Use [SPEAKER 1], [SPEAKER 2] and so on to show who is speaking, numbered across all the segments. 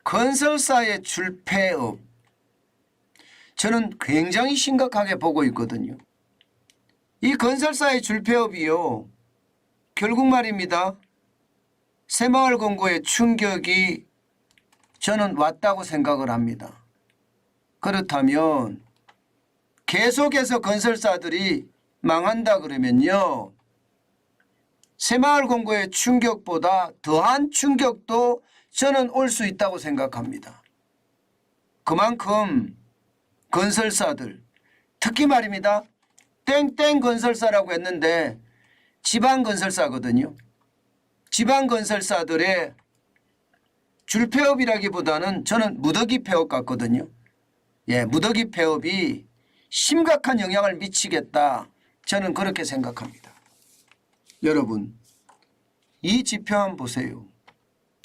[SPEAKER 1] 건설사의 줄폐업, 저는 굉장히 심각하게 보고 있거든요. 이 건설사의 줄폐업이요, 결국 말입니다, 새마을 금고의 충격이 저는 왔다고 생각을 합니다. 그렇다면 계속해서 건설사들이 망한다 그러면요, 새마을 금고의 충격보다 더한 충격도 저는 올 수 있다고 생각합니다. 그만큼 건설사들, 특히 말입니다, 땡땡 건설사라고 했는데 지방건설사거든요. 지방건설사들의 줄폐업이라기보다는 저는 무더기 폐업 같거든요. 무더기 폐업이 심각한 영향을 미치겠다, 저는 그렇게 생각합니다. 여러분, 이 지표 한번 보세요.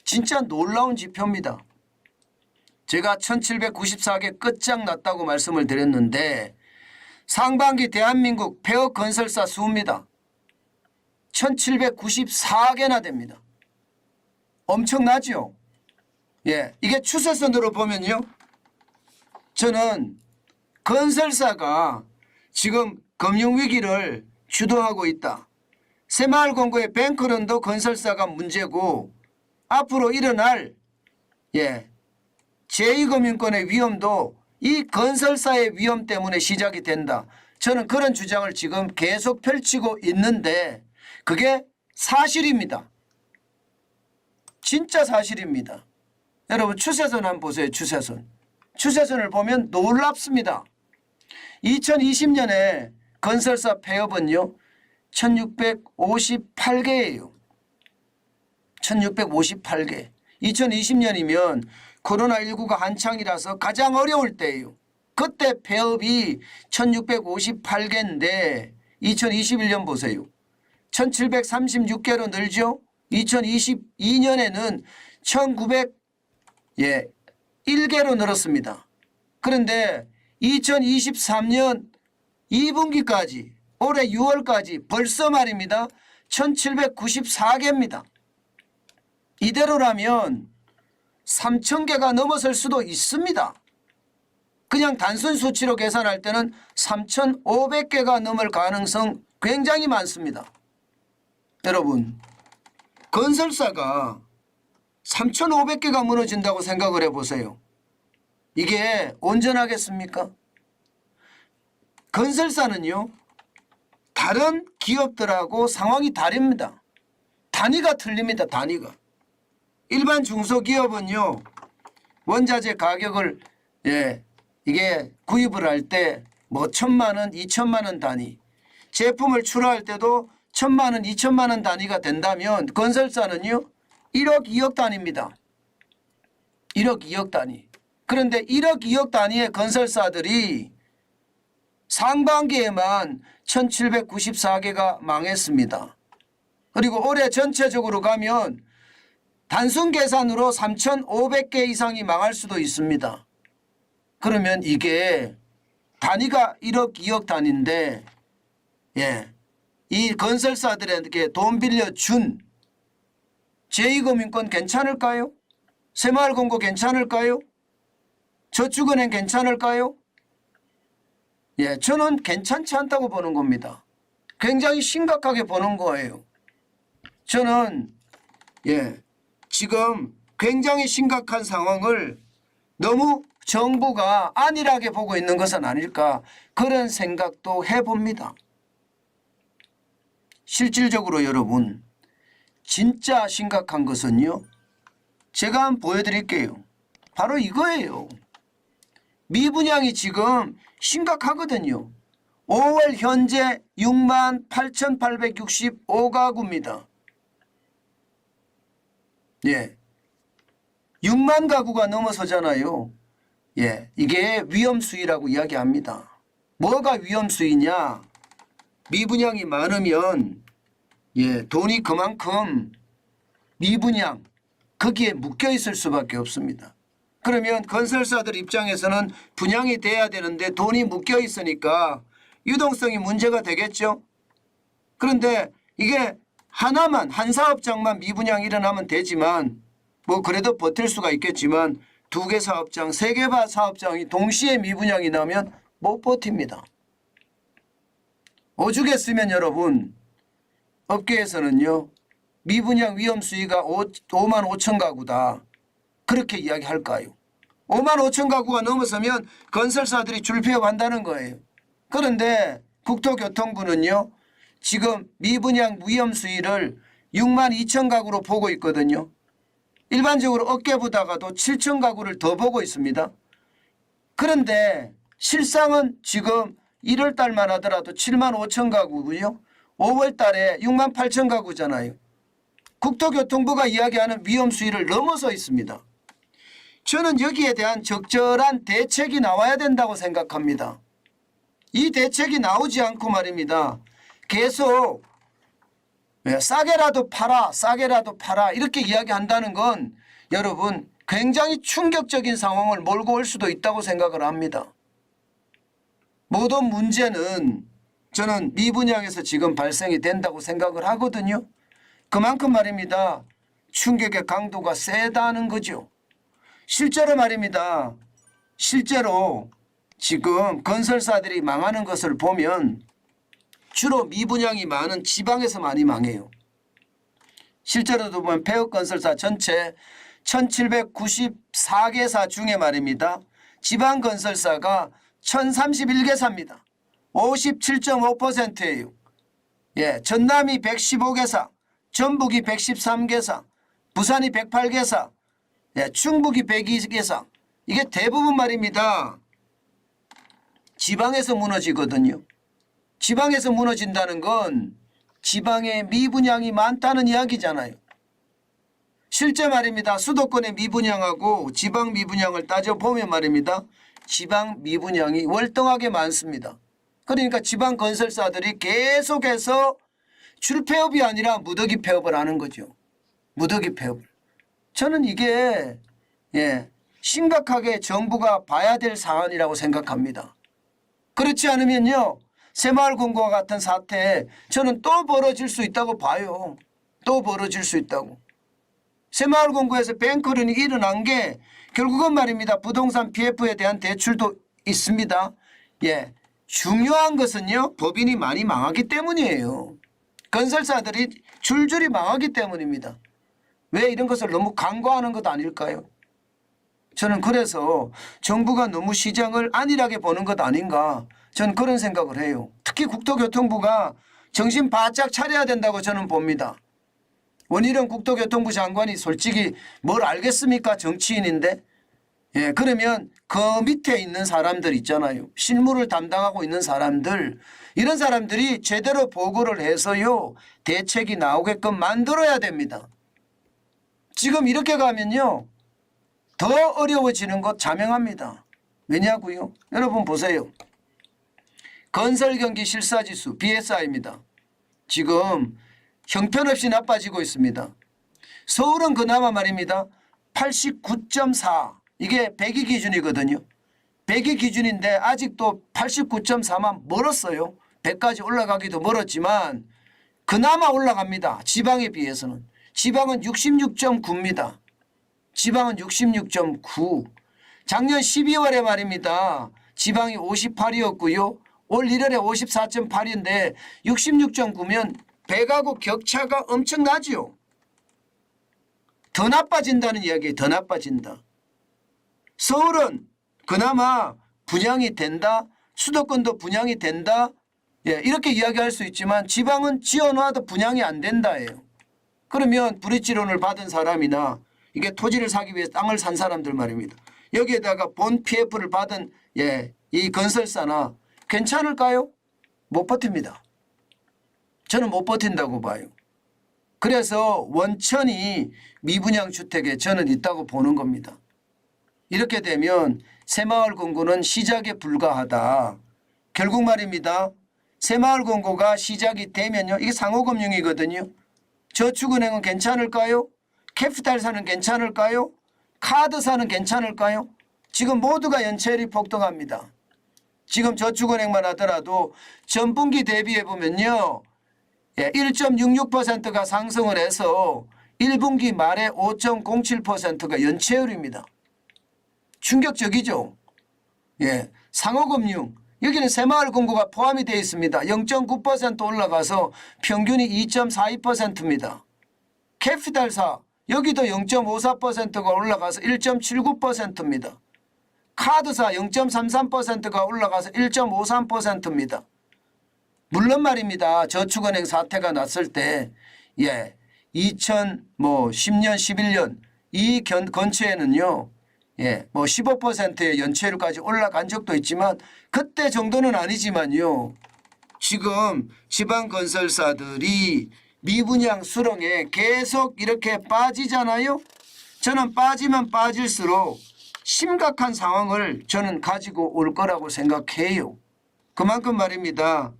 [SPEAKER 1] 진짜 놀라운 지표입니다. 제가 1794개 끝장났다고 말씀을 드렸는데 상반기 대한민국 폐업 건설사 수입니다. 1794개나 됩니다. 엄청나죠? 이게 추세선으로 보면요, 저는 건설사가 지금 금융위기를 주도하고 있다. 새마을 금고의 뱅크런도 건설사가 문제고 앞으로 일어날 제2금융권의 위험도 이 건설사의 위험 때문에 시작이 된다. 저는 그런 주장을 지금 계속 펼치고 있는데 그게 사실입니다. 진짜 사실입니다. 여러분, 추세선 한번 보세요. 추세선을 보면 놀랍습니다. 2020년에 건설사 폐업은요 1658개예요. 1658개. 2020년이면 코로나19가 한창이라서 가장 어려울 때예요. 그때 폐업이 1658개인데 2021년 보세요. 1736개로 늘죠. 2022년에는 1901개로 늘었습니다. 그런데 2023년 2분기까지 올해 6월까지 벌써 말입니다, 1794개입니다. 이대로라면 3000개가 넘어설 수도 있습니다. 그냥 단순 수치로 계산할 때는 3500개가 넘을 가능성 굉장히 많습니다. 여러분, 건설사가 3500개가 무너진다고 생각을 해보세요. 이게 온전하겠습니까? 건설사는요, 다른 기업들하고 상황이 다릅니다. 단위가 틀립니다. 단위가. 일반 중소기업은요, 원자재 가격을 이게 구입을 할 때 뭐 1000만 원, 2000만 원 단위, 제품을 출하할 때도 1000만 원, 2000만 원 단위가 된다면 건설사는요 1억, 2억 단위입니다. 1억, 2억 단위. 그런데 1억, 2억 단위의 건설사들이 상반기에만 1794개가 망했습니다. 그리고 올해 전체적으로 가면 단순 계산으로 3500개 이상이 망할 수도 있습니다. 그러면 이게 단위가 1억, 2억 단위인데 이 건설사들에게 돈 빌려준 제2금융권 괜찮을까요? 새마을금고 괜찮을까요? 저축은행 괜찮을까요? 저는 괜찮지 않다고 보는 겁니다. 굉장히 심각하게 보는 거예요. 저는 지금 굉장히 심각한 상황을 너무 정부가 안일하게 보고 있는 것은 아닐까, 그런 생각도 해봅니다. 실질적으로 여러분, 진짜 심각한 것은요, 제가 한번 보여드릴게요. 바로 이거예요. 미분양이 지금 심각하거든요. 5월 현재 68,865가구입니다. 6만 가구가 넘어서잖아요. 이게 위험수위라고 이야기합니다. 뭐가 위험수위냐? 미분양이 많으면 돈이 그만큼 미분양 거기에 묶여 있을 수밖에 없습니다. 그러면 건설사들 입장에서는 분양이 돼야 되는데 돈이 묶여 있으니까 유동성이 문제가 되겠죠. 그런데 이게 하나만, 한 사업장만 미분양이 일어나면 되지만 뭐 그래도 버틸 수가 있겠지만 2개 사업장, 3개 사업장이 동시에 미분양이 나면 못 버팁니다. 오죽했으면 여러분 업계에서는요 미분양 위험 수위가 5만 5천 가구다 그렇게 이야기할까요? 5만 5천 가구가 넘어서면 건설사들이 줄폐업한다는 거예요. 그런데 국토교통부는요 지금 미분양 위험 수위를 6만 2천 가구로 보고 있거든요. 일반적으로 업계보다가도 7천 가구를 더 보고 있습니다. 그런데 실상은 지금 1월 달만 하더라도 7만 5천 가구고요. 5월 달에 6만 8천 가구잖아요. 국토교통부가 이야기하는 위험 수위를 넘어서 있습니다. 저는 여기에 대한 적절한 대책이 나와야 된다고 생각합니다. 이 대책이 나오지 않고 말입니다. 계속 싸게라도 팔아 싸게라도 팔아 이렇게 이야기한다는 건 여러분 굉장히 충격적인 상황을 몰고 올 수도 있다고 생각을 합니다. 모든 문제는 저는 미분양에서 지금 발생이 된다고 생각을 하거든요. 그만큼 말입니다. 충격의 강도가 세다는 거죠. 실제로 말입니다. 실제로 지금 건설사들이 망하는 것을 보면 주로 미분양이 많은 지방에서 많이 망해요. 실제로도 보면 폐업건설사 전체 1794개사 중에 말입니다. 지방건설사가 1031개사입니다. 57.5%예요. 예, 전남이 115개사, 전북이 113개사, 부산이 108개사, 예, 충북이 102개사. 이게 대부분 말입니다. 지방에서 무너지거든요. 지방에서 무너진다는 건 지방에 미분양이 많다는 이야기잖아요. 실제 말입니다. 수도권의 미분양하고 지방 미분양을 따져보면 말입니다. 지방 미분양이 월등하게 많습니다. 그러니까 지방 건설사들이 계속해서 줄폐업이 아니라 무더기 폐업을 하는 거죠. 무더기 폐업을. 저는 이게 심각하게 정부가 봐야 될 사안이라고 생각합니다. 그렇지 않으면요. 새마을금고와 같은 사태에 저는 또 벌어질 수 있다고 봐요. 또 벌어질 수 있다고. 새마을금고에서 뱅크런이 일어난 게 결국은 말입니다. 부동산 PF에 대한 대출도 있습니다. 예, 중요한 것은요. 법인이 많이 망하기 때문이에요. 건설사들이 줄줄이 망하기 때문입니다. 왜 이런 것을 너무 간과하는 것 아닐까요? 저는 그래서 정부가 너무 시장을 안일하게 보는 것 아닌가 저는 그런 생각을 해요. 특히 국토교통부가 정신 바짝 차려야 된다고 저는 봅니다. 원희룡 국토교통부 장관이 솔직히 뭘 알겠습니까? 정치인인데. 예, 그러면 그 밑에 있는 사람들 있잖아요. 실무를 담당하고 있는 사람들 이런 사람들이 제대로 보고를 해서요. 대책이 나오게끔 만들어야 됩니다. 지금 이렇게 가면요. 더 어려워지는 것 자명합니다. 왜냐고요? 여러분 보세요. 건설경기 실사지수 BSI입니다. 지금 형편없이 나빠지고 있습니다. 서울은 그나마 말입니다. 89.4 이게 100이 기준이거든요. 100이 기준인데 아직도 89.4만 멀었어요. 100까지 올라가기도 멀었지만 그나마 올라갑니다. 지방에 비해서는. 지방은 66.9입니다. 지방은 66.9. 작년 12월에 말입니다. 지방이 58이었고요. 올 1월에 54.8인데 66.9면 배가구 격차가 엄청나죠. 더 나빠진다는 이야기예요. 더 나빠진다. 서울은 그나마 분양이 된다. 수도권도 분양이 된다. 예, 이렇게 이야기할 수 있지만 지방은 지어놔도 분양이 안 된다예요. 그러면 브릿지론을 받은 사람이나 이게 토지를 사기 위해 땅을 산 사람들 말입니다. 여기에다가 본 PF를 받은 이 건설사나 괜찮을까요? 못 버팁니다. 저는 못 버틴다고 봐요. 그래서 원천이 미분양 주택에 저는 있다고 보는 겁니다. 이렇게 되면 새마을금고는 시작에 불과하다. 결국 말입니다. 새마을금고가 시작이 되면요. 이게 상호금융이거든요. 저축은행은 괜찮을까요? 캐피탈사는 괜찮을까요? 카드사는 괜찮을까요? 지금 모두가 연체율이 폭등합니다. 지금 저축은행만 하더라도 전분기 대비해 보면요. 1.66%가 상승을 해서 1분기 말에 5.07%가 연체율입니다. 충격적이죠. 예, 상호금융 여기는 새마을금고가 포함이 되어 있습니다. 0.9% 올라가서 평균이 2.42%입니다. 캐피탈사 여기도 0.54%가 올라가서 1.79%입니다. 카드사 0.33%가 올라가서 1.53%입니다. 물론 말입니다. 저축은행 사태가 났을 때 2010년 11년 이 근처에는요. 15%의 연체율까지 올라간 적도 있지만 그때 정도는 아니지만요. 지금 지방건설사들이 미분양 수렁에 계속 이렇게 빠지잖아요. 저는 빠지면 빠질수록 심각한 상황을 저는 가지고 올 거라고 생각해요. 그만큼 말입니다.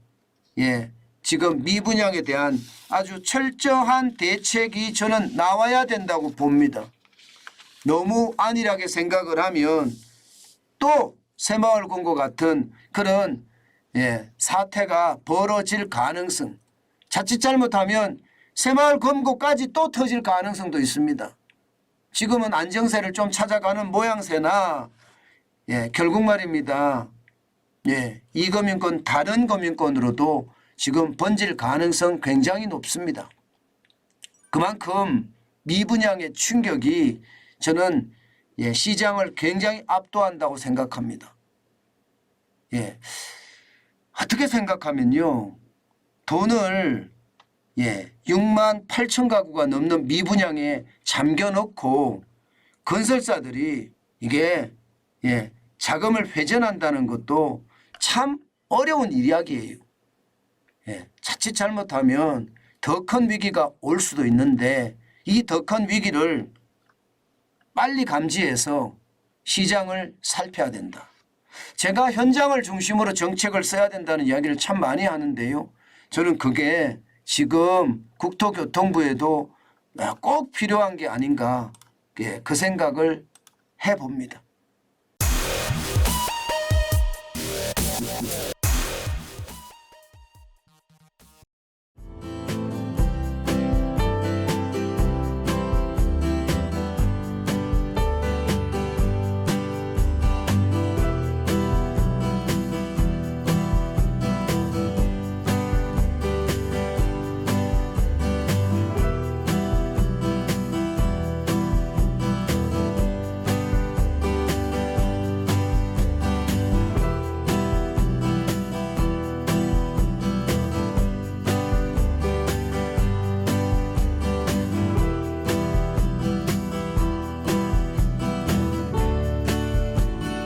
[SPEAKER 1] 지금 미분양에 대한 아주 철저한 대책이 저는 나와야 된다고 봅니다. 너무 안일하게 생각을 하면 또 새마을금고 같은 그런 사태가 벌어질 가능성, 자칫 잘못하면 새마을금고까지 또 터질 가능성도 있습니다. 지금은 안정세를 좀 찾아가는 모양새나 결국 말입니다. 이 금융권 다른 금융권으로도 지금 번질 가능성 굉장히 높습니다. 그만큼 미분양의 충격이 저는 시장을 굉장히 압도한다고 생각합니다. 어떻게 생각하면요. 돈을 6만 8천 가구가 넘는 미분양에 잠겨놓고 건설사들이 이게 자금을 회전한다는 것도 참 어려운 이야기예요. 자칫 잘못하면 더 큰 위기가 올 수도 있는데 이 더 큰 위기를 빨리 감지해서 시장을 살펴야 된다. 제가 현장을 중심으로 정책을 써야 된다는 이야기를 참 많이 하는데요. 저는 그게 지금 국토교통부에도 꼭 필요한 게 아닌가 그 생각을 해봅니다.